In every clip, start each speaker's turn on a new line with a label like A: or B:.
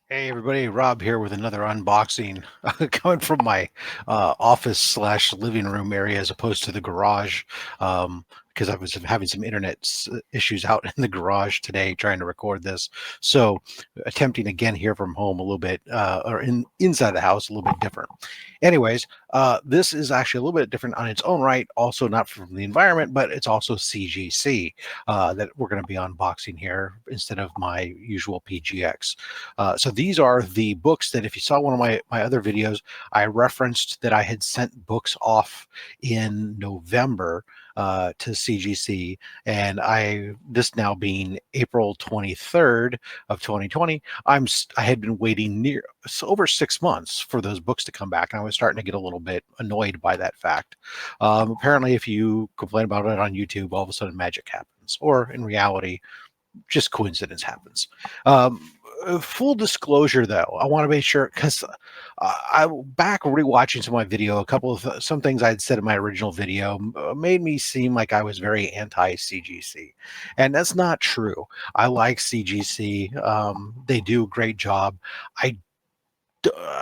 A: Hey everybody, Rob here with another unboxing coming from my office slash living room area as opposed to the garage because I was having some internet issues out in the garage today trying to record this. So attempting again here from home a little bit or inside the house a little bit different. Anyways, this is actually a little bit different on its own right, also not from the environment, but it's also CGC that we're going to be unboxing here instead of my usual PGX. So these are the books that if you saw one of my other videos, I referenced that I had sent books off in November to CGC, and this now being April 23rd of 2020, I had been waiting over 6 months for those books to come back, and I was starting to get a little bit annoyed by that fact. Apparently, if you complain about it on YouTube, all of a sudden magic happens, or in reality, just coincidence happens. Full disclosure, though, I want to make sure because I back rewatching some of my video, a couple of some things I'd said in my original video made me seem like I was very anti CGC, and that's not true. I like CGC; they do a great job. I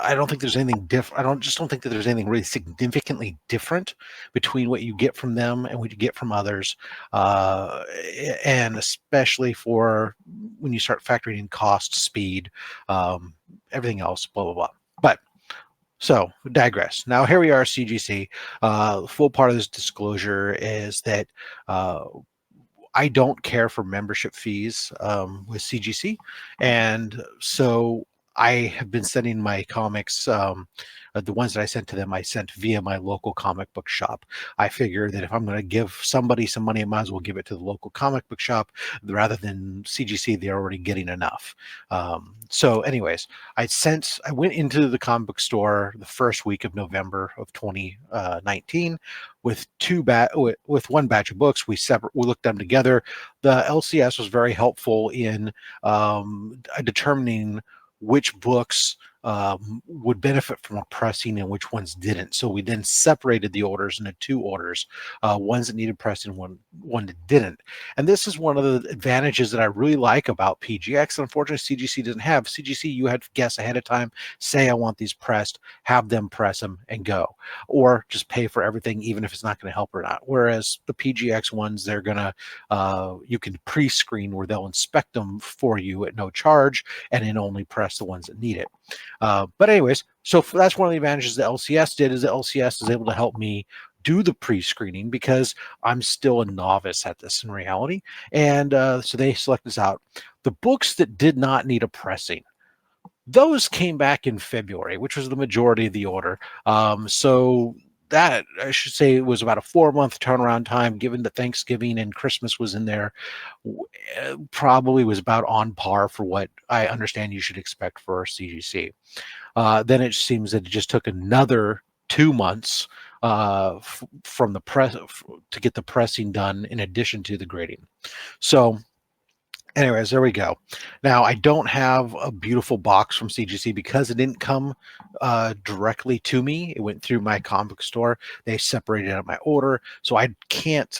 A: I don't think there's anything different. I don't think that there's anything really significantly different between what you get from them and what you get from others, uh, and especially for when you start factoring in cost, speed, um, everything else, blah blah blah. But so digress. Now here we are, CGC. Full part of this disclosure is that. I don't care for membership fees with CGC, and so I have been sending my comics. The ones that I sent to them, I sent via my local comic book shop. I figure that if I'm going to give somebody some money, I might as well give it to the local comic book shop rather than CGC. They're already getting enough. So, anyways, I went into the comic book store the first week of November of 2019 with with one batch of books. We looked them together. The LCS was very helpful in determining which books would benefit from a pressing and which ones didn't. So we then separated the orders into two orders, ones that needed pressing, one that didn't. And this is one of the advantages that I really like about PGX. Unfortunately, CGC doesn't have. CGC, you had to guess ahead of time, say I want these pressed, have them press them and go, or just pay for everything, even if it's not going to help or not. Whereas the PGX ones, they're gonna you can pre-screen where they'll inspect them for you at no charge and then only press the ones that need it. But anyways, so that's one of the advantages the LCS did, is the LCS is able to help me do the pre-screening because I'm still a novice at this in reality. And so they select this out. The books that did not need a pressing, those came back in February, which was the majority of the order. So that, I should say, it was about a 4 month turnaround time, given that Thanksgiving and Christmas was in there. Probably was about on par for what I understand you should expect for CGC. Then it seems that it just took another 2 months from the press to get the pressing done in addition to the grading. So anyways, there we go. Now, I don't have a beautiful box from CGC because it didn't come directly to me. It went through my comic store. They separated out my order, so I can't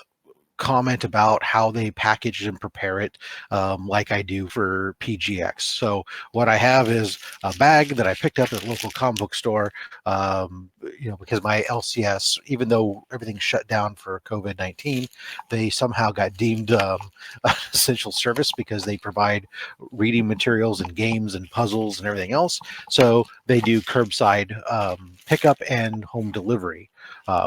A: comment about how they package and prepare it like I do for PGX. So what I have is a bag that I picked up at a local comic book store, because my LCS, even though everything shut down for COVID-19, they somehow got deemed essential service because they provide reading materials and games and puzzles and everything else. So they do curbside pickup and home delivery,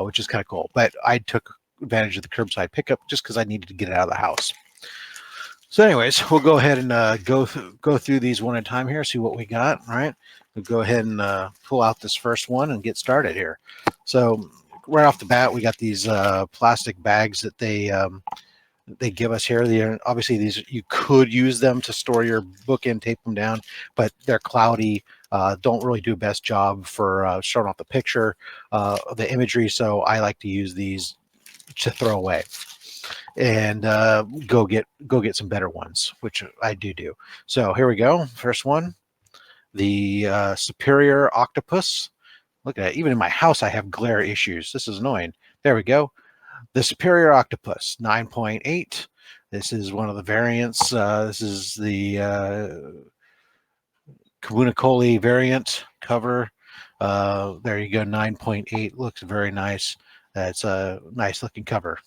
A: which is kind of cool. But I took advantage of the curbside pickup just because I needed to get it out of the house. So anyways, we'll go ahead and go through these one at a time here, see what we got. All right, we'll go ahead and pull out this first one and get started here. So right off the bat, we got these plastic bags that they give us here. Obviously, these, you could use them to store your book in, tape them down, but they're cloudy. Don't really do a best job for showing off the picture, the imagery. So I like to use these to throw away and go get some better ones, which I do. So here we go. First one, the Superior Octopus. Look at it. Even in my house, I have glare issues. This is annoying. There we go. The Superior Octopus, 9.8. This is one of the variants. This is the Kabunikoli variant cover. There you go, 9.8. Looks very nice. That's a nice looking cover.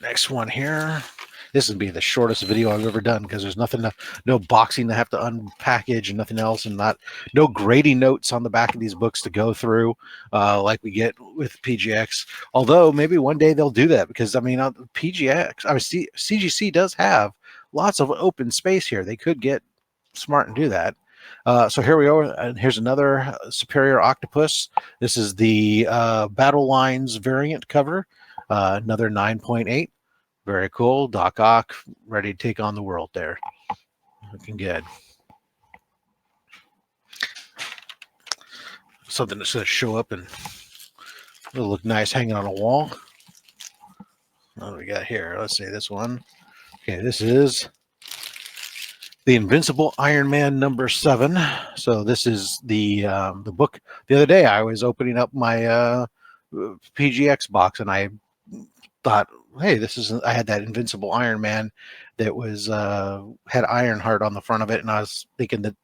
A: Next one here. This would be the shortest video I've ever done because there's nothing, no boxing to have to unpackage and nothing else, and no grading notes on the back of these books to go through like we get with PGX. Although maybe one day they'll do that because PGX, CGC does have lots of open space here. They could get smart and do that. So here we are, and here's another Superior Octopus. This is the Battle Lines variant cover, another 9.8. Very cool. Doc Ock ready to take on the world there. Looking good. Something that's going to show up and it'll look nice hanging on a wall. What do we got here? Let's see this one. Okay, this is the Invincible Iron Man #7. So this is the book. The other day I was opening up my PGX box and I thought, hey, I had that Invincible Iron Man that was had Ironheart on the front of it, and I was thinking that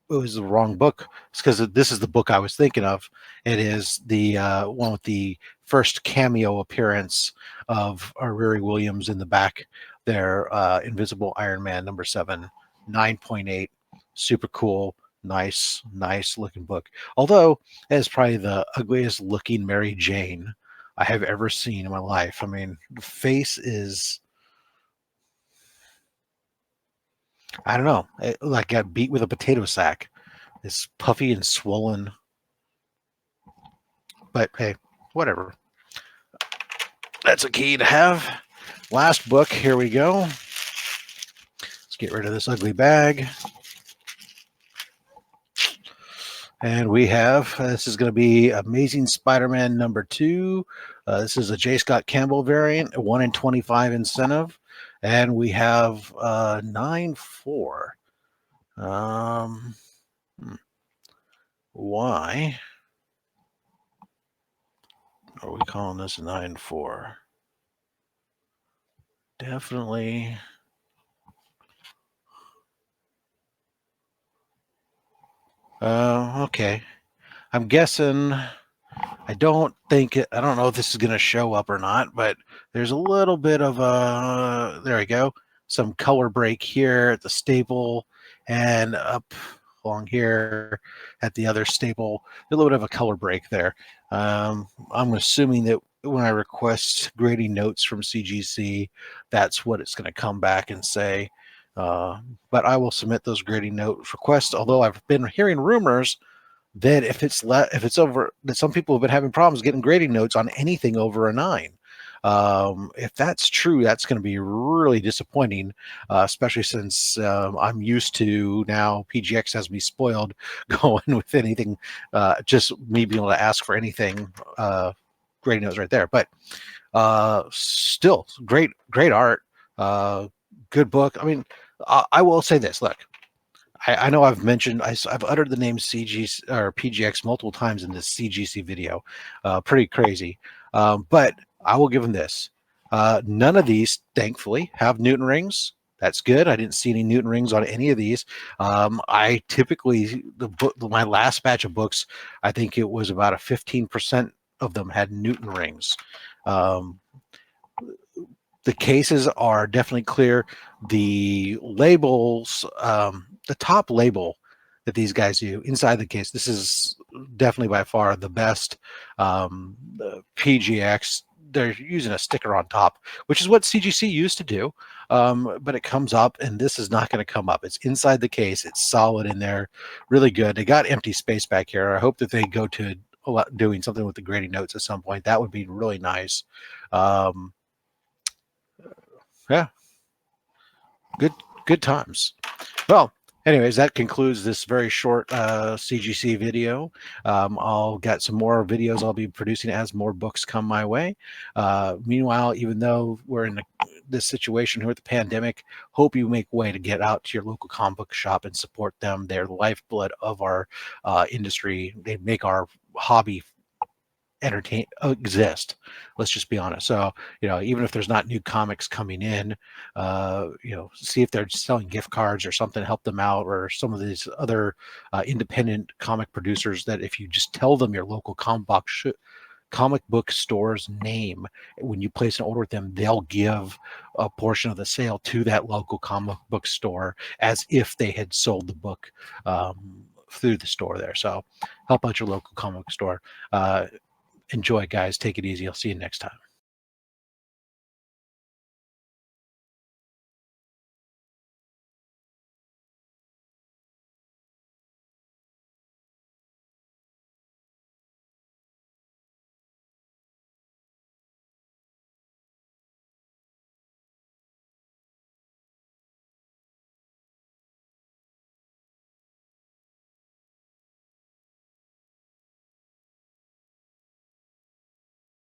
A: it was the wrong book. It's because this is the book I was thinking of. It is the one with the first cameo appearance of Riri Williams in the back there. Invincible Iron Man #7, 9.8, super cool. Nice looking book. Although it is probably the ugliest looking Mary Jane I have ever seen in my life. I mean, the face is, I don't know, it like got beat with a potato sack. It's puffy and swollen. But hey, whatever. That's a key to have. Last book, here we go. Let's get rid of this ugly bag. And we have, this is going to be Amazing Spider-Man #2. This is a J. Scott Campbell variant, 1 in 25 incentive. And we have 9.4. Why are we calling this 9.4? Definitely. Okay. I'm guessing, I don't know if this is going to show up or not, but there's a little bit of there we go, some color break here at the staple and up along here at the other staple, a little bit of a color break there. I'm assuming that when I request grading notes from CGC, that's what it's going to come back and say. But I will submit those grading note requests, although I've been hearing rumors that if it's over, that some people have been having problems getting grading notes on anything over a 9. If that's true, that's going to be really disappointing, especially since I'm used to now PGX has me spoiled going with anything, just me being able to ask for anything, grading notes right there. But still, great art, good book. I mean, I will say this. Look, I know I've mentioned, I've uttered the name CGC or PGX multiple times in this CGC video. Pretty crazy. But I will give them this. None of these, thankfully, have Newton rings. That's good. I didn't see any Newton rings on any of these. I typically, my last batch of books, I think it was about a 15% of them had Newton rings. The cases are definitely clear. The labels, the top label that these guys do inside the case, this is definitely by far the best. The PGX, they're using a sticker on top, which is what CGC used to do, but it comes up, and this is not going to come up. It's inside the case. It's solid in there, really good. They got empty space back here. I hope that they go to doing something with the grading notes at some point. That would be really nice. Yeah, good times. Well, anyways, that concludes this very short CGC video. I'll get some more videos I'll be producing as more books come my way. Meanwhile, even though we're in this situation here with the pandemic, hope you make way to get out to your local comic book shop and support them. They're the lifeblood of our industry. They make our hobby exist. Let's just be honest. So, even if there's not new comics coming in, see if they're selling gift cards or something to help them out, or some of these other independent comic producers that if you just tell them your local comic book store's name when you place an order with them, they'll give a portion of the sale to that local comic book store as if they had sold the book through the store there. So help out your local comic store. Enjoy, guys. Take it easy. I'll see you next time.